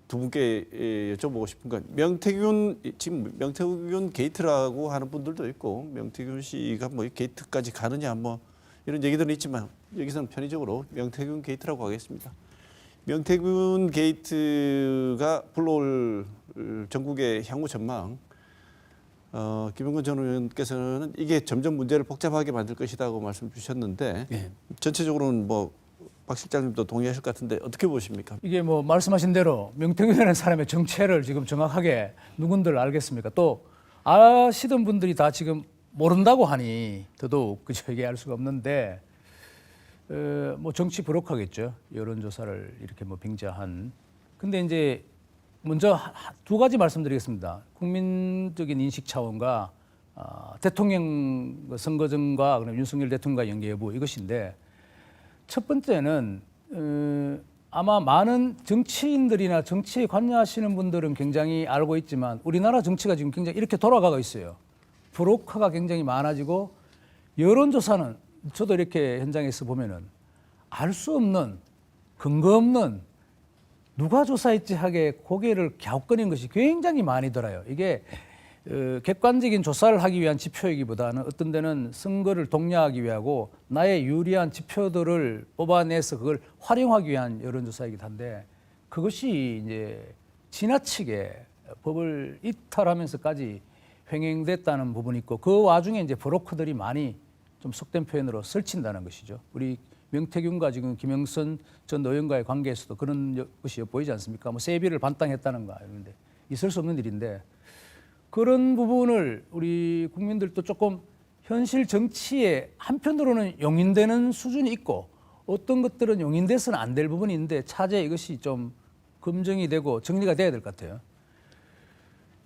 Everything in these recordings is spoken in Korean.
두 분께 여쭤보고 싶은 건 지금 명태균 게이트라고 하는 분들도 있고 명태균 씨가 뭐 게이트까지 가느냐 뭐 이런 얘기들은 있지만 여기서는 편의적으로 명태균 게이트라고 하겠습니다. 명태균 게이트가 불러올 전국의 향후 전망. 김영건 전 의원께서는 이게 점점 문제를 복잡하게 만들 것이라고 말씀 주셨는데 예. 전체적으로는 뭐 박 실장님도 동의하실 것 같은데 어떻게 보십니까? 이게 뭐 말씀하신 대로 명태균이라는 사람의 정체를 지금 정확하게 누군들 알겠습니까? 또 아시던 분들이 다 지금 모른다고 하니 더더욱 그저 얘기할 수가 없는데 뭐 정치 브로커겠죠. 여론조사를 이렇게 뭐 빙자한. 근데 이제 먼저 두 가지 말씀드리겠습니다. 국민적인 인식 차원과 대통령 선거전과 그다음에 윤석열 대통령과 연계 여부 이것인데 첫 번째는 아마 많은 정치인들이나 정치에 관여하시는 분들은 굉장히 알고 있지만 우리나라 정치가 지금 굉장히 이렇게 돌아가고 있어요. 브로커가 굉장히 많아지고 여론조사는 저도 이렇게 현장에서 보면은 알 수 없는 근거 없는 누가 조사했지 하게 고개를 갸웃거리는 것이 굉장히 많이 들어요. 이게 객관적인 조사를 하기 위한 지표이기보다는 어떤 데는 선거를 독려하기 위하고 나의 유리한 지표들을 뽑아내서 그걸 활용하기 위한 여론조사이기도 한데 그것이 이제 지나치게 법을 이탈하면서까지 횡행됐다는 부분이 있고 그 와중에 이제 브로커들이 많이 좀 속된 표현으로 설친다는 것이죠. 우리 명태균과 지금 김영선 전 의원과의 관계에서도 그런 것이 보이지 않습니까? 뭐 세비를 반땅했다는가 이런데 있을 수 없는 일인데 그런 부분을 우리 국민들도 조금 현실 정치에 한편으로는 용인되는 수준이 있고 어떤 것들은 용인돼서는 안 될 부분이 있는데 차제 이것이 좀 검증이 되고 정리가 돼야 될 것 같아요.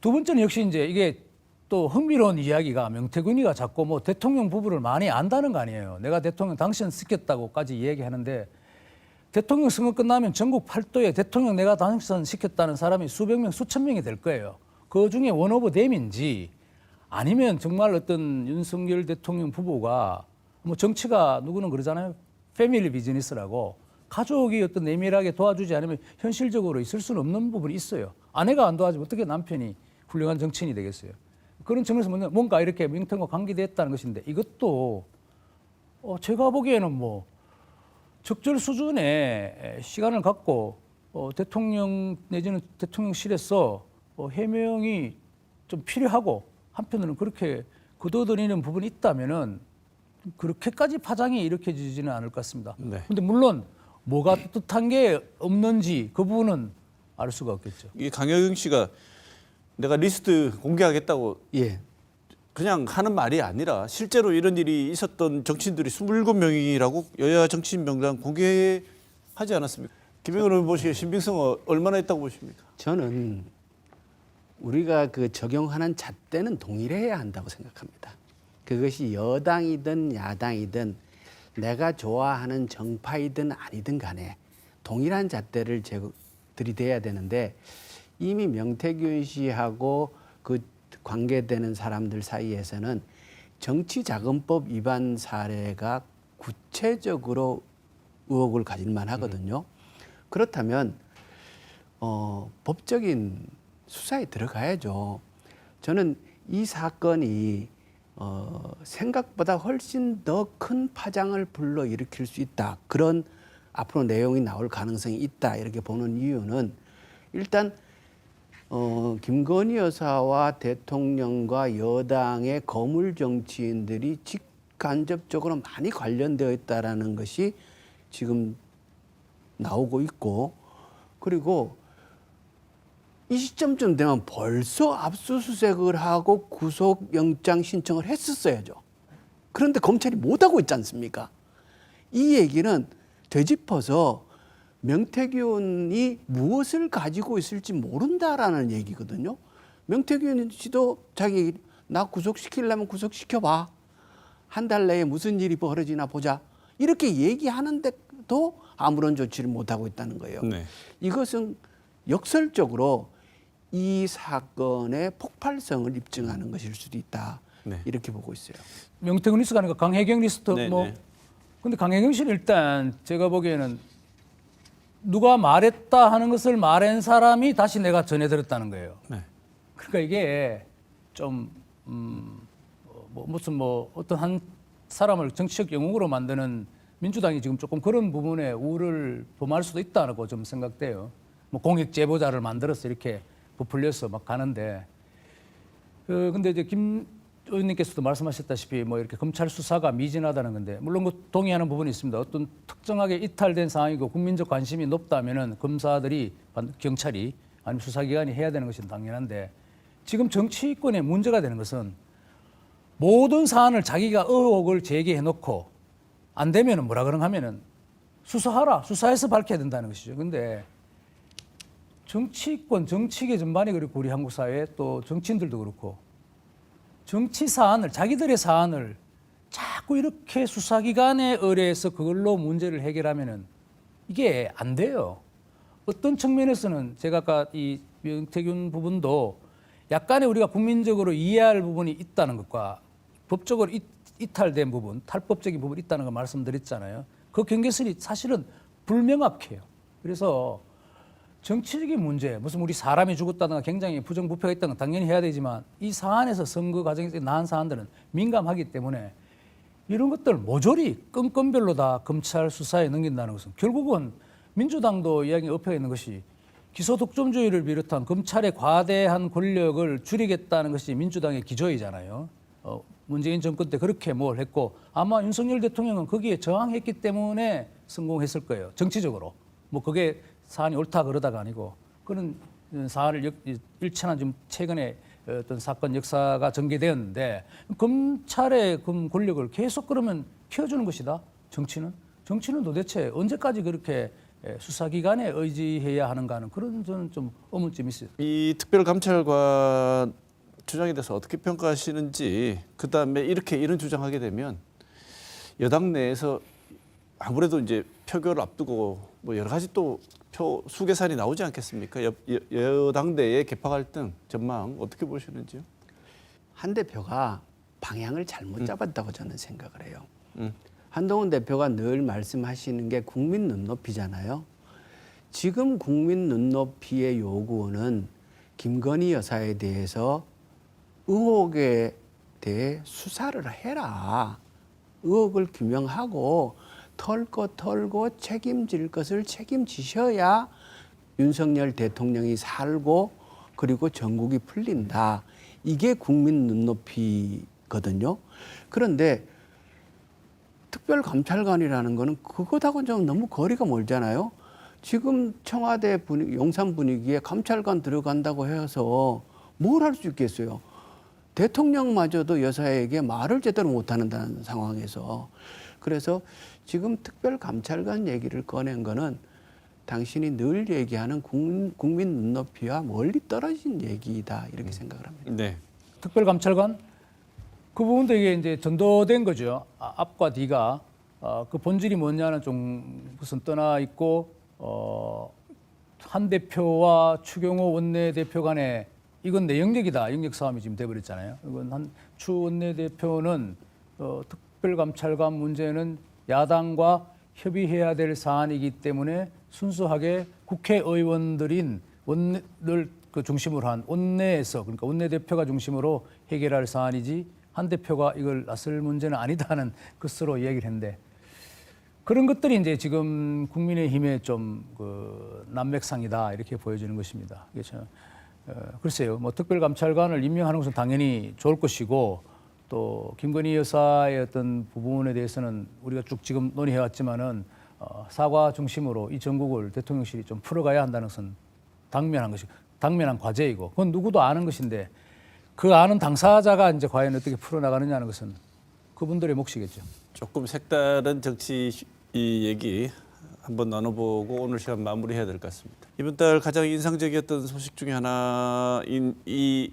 두 번째는 역시 이제 이게 또 흥미로운 이야기가 명태균이가 자꾸 뭐 대통령 부부를 많이 안다는 거 아니에요. 내가 대통령 당선시켰다고까지 이야기하는데 대통령 선거 끝나면 전국 팔도에 대통령 내가 당선시켰다는 사람이 수백 명, 수천 명이 될 거예요. 그 중에 원 오브 댐인지 아니면 정말 어떤 윤석열 대통령 부부가 뭐 정치가 누구는 그러잖아요. 패밀리 비즈니스라고 가족이 어떤 내밀하게 도와주지 않으면 현실적으로 있을 수는 없는 부분이 있어요. 아내가 안 도와주면 어떻게 남편이 훌륭한 정치인이 되겠어요. 그런 측면에서 뭔가 이렇게 명태균과 관계됐다는 것인데 이것도 제가 보기에는 뭐 적절 수준의 시간을 갖고 대통령 내지는 대통령실에서 해명이 좀 필요하고 한편으로는 그렇게 거둬들이는 부분이 있다면은 그렇게까지 파장이 일으켜지지는 않을 것 같습니다. 그런데 네. 물론 뭐가 뜻한 게 없는지 그 부분은 알 수가 없겠죠. 이 강효경 씨가 내가 리스트 공개하겠다고 예. 그냥 하는 말이 아니라 실제로 이런 일이 있었던 정치인들이 27명이라고 여야 정치인 명단 공개하지 않았습니까? 김영건 의원 보시기에 신빙성 얼마나 있다고 보십니까? 저는 우리가 그 적용하는 잣대는 동일해야 한다고 생각합니다. 그것이 여당이든 야당이든 내가 좋아하는 정파이든 아니든 간에 동일한 잣대를 들이대야 되는데 이미 명태균 씨하고 그 관계되는 사람들 사이에서는 정치자금법 위반 사례가 구체적으로 의혹을 가질 만하거든요. 그렇다면 법적인 수사에 들어가야죠. 저는 이 사건이 생각보다 훨씬 더 큰 파장을 불러일으킬 수 있다. 그런 앞으로 내용이 나올 가능성이 있다. 이렇게 보는 이유는 일단 김건희 여사와 대통령과 여당의 거물 정치인들이 직간접적으로 많이 관련되어 있다는 것이 지금 나오고 있고 그리고 이 시점쯤 되면 벌써 압수수색을 하고 구속영장 신청을 했었어야죠. 그런데 검찰이 못하고 있지 않습니까? 이 얘기는 되짚어서 명태균이 무엇을 가지고 있을지 모른다라는 얘기거든요. 명태균 씨도 자기 나 구속시키려면 구속시켜봐. 한 달 내에 무슨 일이 벌어지나 보자. 이렇게 얘기하는데도 아무런 조치를 못하고 있다는 거예요. 네. 이것은 역설적으로 이 사건의 폭발성을 입증하는 것일 수도 있다. 네. 이렇게 보고 있어요. 명태균 리스트가 아니까 강혜경 리스트 네, 뭐. 네. 근데 강혜경 씨는 일단 제가 보기에는 누가 말했다 하는 것을 말한 사람이 다시 내가 전해 들었다는 거예요. 네. 그러니까 이게 좀 무슨 어떤 한 사람을 정치적 영웅으로 만드는 민주당이 지금 조금 그런 부분에 우를 범할 수도 있다고 좀 생각돼요. 뭐 공익 제보자를 만들어서 이렇게 부풀려서 막 가는데 근데 이제 김 의원님께서도 말씀하셨다시피 뭐 이렇게 검찰 수사가 미진하다는 건데 물론 그 동의하는 부분이 있습니다. 어떤 특정하게 이탈된 상황이고 국민적 관심이 높다면은 검사들이 경찰이 아니면 수사기관이 해야 되는 것은 당연한데 지금 정치권의 문제가 되는 것은 모든 사안을 자기가 의혹을 제기해놓고 안 되면은 뭐라 그런 하면은 수사하라, 수사해서 밝혀야 된다는 것이죠. 근데 정치권, 정치계 전반이 그렇고 우리 한국 사회 또 정치인들도 그렇고 정치 사안을 자기들의 사안을 자꾸 이렇게 수사기관에 의뢰해서 그걸로 문제를 해결하면은 이게 안 돼요. 어떤 측면에서는 제가 아까 이 명태균 부분도 약간의 우리가 국민적으로 이해할 부분이 있다는 것과 법적으로 이탈된 부분, 탈법적인 부분이 있다는 걸 말씀드렸잖아요. 그 경계선이 사실은 불명확해요. 그래서 정치적인 문제, 무슨 우리 사람이 죽었다든가 굉장히 부정부패가 있다는 건 당연히 해야 되지만 이 사안에서 선거 과정에서 나온 사안들은 민감하기 때문에 이런 것들 모조리 건건별로 다 검찰 수사에 넘긴다는 것은 결국은 민주당도 이야기 엎여 있는 것이 기소 독점주의를 비롯한 검찰의 과대한 권력을 줄이겠다는 것이 민주당의 기조이잖아요. 문재인 정권 때 그렇게 뭘 했고 아마 윤석열 대통령은 거기에 저항했기 때문에 성공했을 거예요. 정치적으로. 뭐 그게 사안이 옳다 그러다가 아니고 그런 사안을 일천한 좀 최근에 어떤 사건 역사가 전개되었는데 검찰의 권력을 계속 그러면 키워주는 것이다. 정치는 도대체 언제까지 그렇게 수사기관에 의지해야 하는가 하는 그런 저는 좀 의문점이 있어요. 이 특별감찰관 주장에 대해서 어떻게 평가하시는지 그다음에 이런 주장하게 되면 여당 내에서 아무래도 이제 표결을 앞두고 뭐 여러 가지 또 표 수계산이 나오지 않겠습니까? 여당 내의 개파 갈등 전망 어떻게 보시는지요? 한 대표가 방향을 잘못 잡았다고 저는 생각을 해요. 한동훈 대표가 늘 말씀하시는 게 국민 눈높이잖아요. 지금 국민 눈높이의 요구는 김건희 여사에 대해서 의혹에 대해 수사를 해라. 의혹을 규명하고 털 거 털고 책임질 것을 책임지셔야 윤석열 대통령이 살고 그리고 전국이 풀린다. 이게 국민 눈높이거든요. 그런데 특별감찰관이라는 거는 그것하고는 좀 너무 거리가 멀잖아요. 지금 청와대 분위기, 용산 분위기에 감찰관 들어간다고 해서 뭘 할 수 있겠어요. 대통령마저도 여사에게 말을 제대로 못하는 상황에서. 그래서 지금 특별감찰관 얘기를 꺼낸 거는 당신이 늘 얘기하는 국민 눈높이와 멀리 떨어진 얘기다 이렇게 생각을 합니다. 네. 특별감찰관 그 부분도 이게 이제 전도된 거죠. 앞과 뒤가 그 본질이 뭐냐는 좀 무슨 떠나 있고 한 대표와 추경호 원내대표 간에 이건 내 영역이다. 영역 싸움이 지금 돼버렸잖아요. 이건 추 원내대표는 특별감찰관 문제는 야당과 협의해야 될 사안이기 때문에 순수하게 국회의원들인 원내를 그 중심으로 한 원내에서 그러니까 원내대표가 중심으로 해결할 사안이지 한 대표가 이걸 나설 문제는 아니다는 것으로 얘기를 했는데 그런 것들이 이제 지금 국민의힘의 좀 그 난맥상이다 이렇게 보여지는 것입니다. 그렇죠. 글쎄요, 뭐 특별감찰관을 임명하는 것은 당연히 좋을 것이고 또 김건희 여사의 어떤 부분에 대해서는 우리가 쭉 지금 논의해왔지만은 사과 중심으로 이 전국을 대통령실이 좀 풀어가야 한다는 것은 당면한 과제이고 그건 누구도 아는 것인데 그 아는 당사자가 이제 과연 어떻게 풀어나가느냐는 것은 그분들의 몫이겠죠. 조금 색다른 정치 이 얘기 한번 나눠보고 오늘 시간 마무리해야 될 것 같습니다. 이번 달 가장 인상적이었던 소식 중에 하나인 이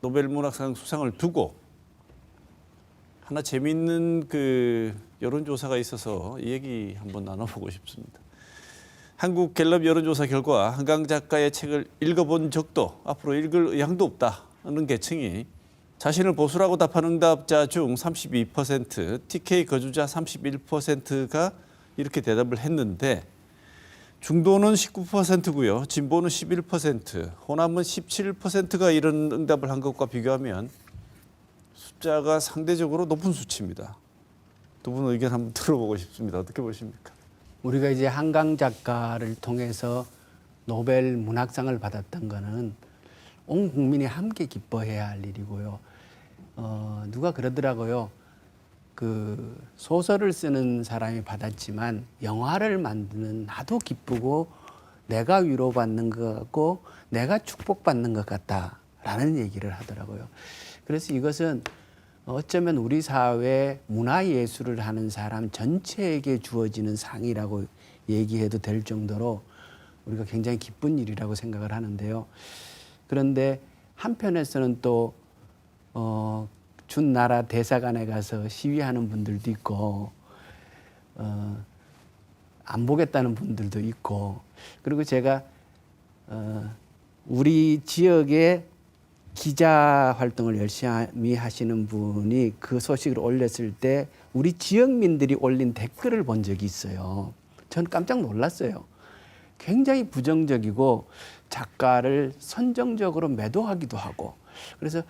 노벨 문학상 수상을 두고 하나 재미있는 그 여론조사가 있어서 이 얘기 한번 나눠보고 싶습니다. 한국 갤럽 여론조사 결과 한강 작가의 책을 읽어본 적도 앞으로 읽을 의향도 없다는 계층이 자신을 보수라고 답한 응답자 중 32%, TK 거주자 31%가 이렇게 대답을 했는데 중도는 19%고요. 진보는 11%, 호남은 17%가 이런 응답을 한 것과 비교하면 숫자가 상대적으로 높은 수치입니다. 두 분 의견 한번 들어보고 싶습니다. 어떻게 보십니까? 우리가 이제 한강 작가를 통해서 노벨 문학상을 받았던 거는 온 국민이 함께 기뻐해야 할 일이고요. 누가 그러더라고요. 그 소설을 쓰는 사람이 받았지만 영화를 만드는 나도 기쁘고 내가 위로받는 것 같고 내가 축복받는 것 같다라는 얘기를 하더라고요. 그래서 이것은 어쩌면 우리 사회 문화예술을 하는 사람 전체에게 주어지는 상이라고 얘기해도 될 정도로 우리가 굉장히 기쁜 일이라고 생각을 하는데요. 그런데 한편에서는 또 준 나라 대사관에 가서 시위하는 분들도 있고 안 보겠다는 분들도 있고, 그리고 제가 우리 지역에 기자 활동을 열심히 하시는 분이 그 소식을 올렸을 때 우리 지역민들이 올린 댓글을 본 적이 있어요. 저는 깜짝 놀랐어요. 굉장히 부정적이고 작가를 선정적으로 매도하기도 하고, 그래서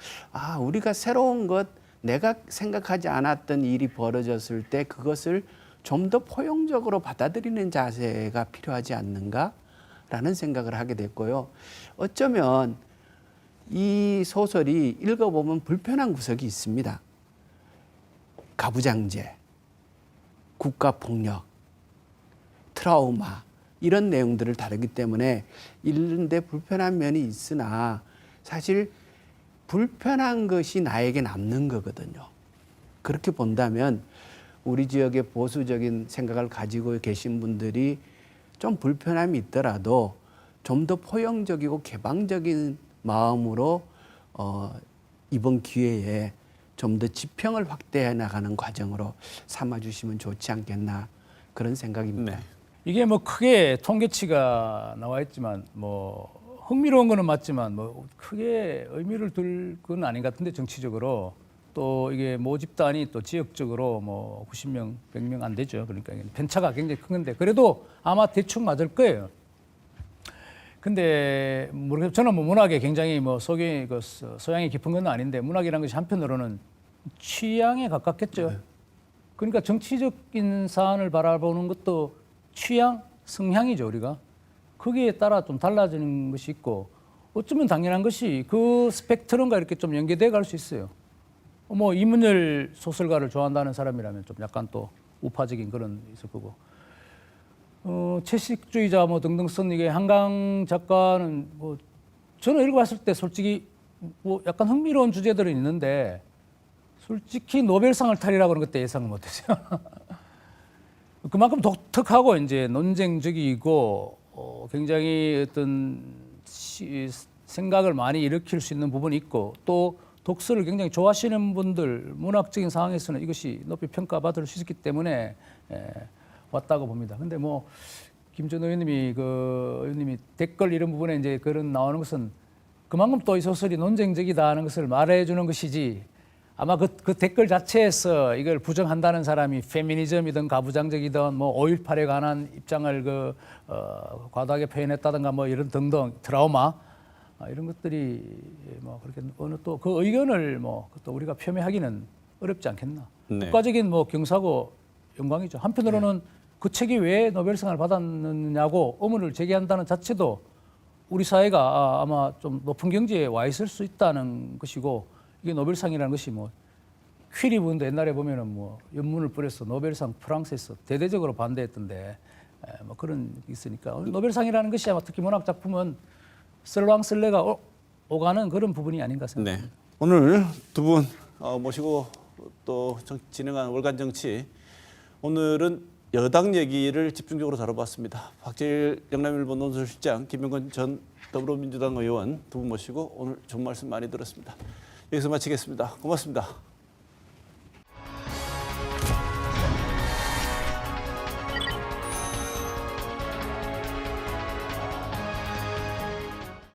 우리가 새로운 것, 내가 생각하지 않았던 일이 벌어졌을 때 그것을 좀 더 포용적으로 받아들이는 자세가 필요하지 않는가라는 생각을 하게 됐고요. 어쩌면 이 소설이 읽어보면 불편한 구석이 있습니다. 가부장제, 국가폭력, 트라우마 이런 내용들을 다루기 때문에 읽는데 불편한 면이 있으나 사실 불편한 것이 나에게 남는 거거든요. 그렇게 본다면 우리 지역의 보수적인 생각을 가지고 계신 분들이 좀 불편함이 있더라도 좀 더 포용적이고 개방적인 마음으로 이번 기회에 좀 더 지평을 확대해 나가는 과정으로 삼아주시면 좋지 않겠나 그런 생각입니다. 네. 이게 뭐 크게 통계치가 나와 있지만 뭐 흥미로운 거는 맞지만 뭐 크게 의미를 둘 건 아닌 것 같은데, 정치적으로 또 이게 모집단이 또 지역적으로 뭐 90명, 100명 안 되죠. 그러니까 편차가 굉장히 큰 건데 그래도 아마 대충 맞을 거예요. 근데 모르겠어요. 저는 뭐 문학에 굉장히 뭐 소양이 깊은 건 아닌데 문학이라는 것이 한편으로는 취향에 가깝겠죠. 네. 그러니까 정치적인 사안을 바라보는 것도 취향, 성향이죠, 우리가. 거기에 따라 좀 달라지는 것이 있고, 어쩌면 당연한 것이 그 스펙트럼과 이렇게 좀 연계돼 갈 수 있어요. 뭐 이문열 소설가를 좋아한다는 사람이라면 좀 약간 또 우파적인 그런 있을 거고, 채식주의자 뭐 등등 쓴 이게 한강 작가는 뭐 저는 읽어봤을 때 솔직히 뭐 약간 흥미로운 주제들은 있는데 솔직히 노벨상을 타리라고 그런 것때 예상을 못했어요. 그만큼 독특하고 이제 논쟁적이고 굉장히 어떤 생각을 많이 일으킬 수 있는 부분이 있고, 또 독서를 굉장히 좋아하시는 분들 문학적인 상황에서는 이것이 높이 평가받을 수 있기 때문에 왔다고 봅니다. 근데 뭐 김전 의원님이 댓글 이런 부분에 이제 그런 나오는 것은 그만큼 또 이 소설이 논쟁적이다는 것을 말해주는 것이지, 아마 그 댓글 자체에서 이걸 부정한다는 사람이 페미니즘이든 가부장적이든 뭐 5.18에 관한 입장을 과도하게 표현했다든가 뭐 이런 등등 트라우마 이런 것들이 뭐 그렇게 어느 또 그 의견을 뭐 또 우리가 표명하기는 어렵지 않겠나. 네. 국가적인 뭐 경사고 영광이죠. 한편으로는 그 책이 왜 노벨상을 받았느냐고 의문을 제기한다는 자체도 우리 사회가 아마 좀 높은 경지에 와 있을 수 있다는 것이고, 이게 노벨상이라는 것이 뭐 퀴리 분도 옛날에 보면은 뭐 연문을 뿌려서 노벨상 프랑스에서 대대적으로 반대했던데 뭐 그런 게 있으니까 노벨상이라는 것이 아마 특히 문학 작품은 설왕설래가 오가는 그런 부분이 아닌가 생각합니다. 네. 오늘 두 분 모시고 또 진행한 월간 정치, 오늘은 여당 얘기를 집중적으로 다뤄봤습니다. 박재일 영남일보 논설실장, 김영건 전 더불어민주당 의원 두 분 모시고 오늘 좋은 말씀 많이 들었습니다. 여기서 마치겠습니다. 고맙습니다.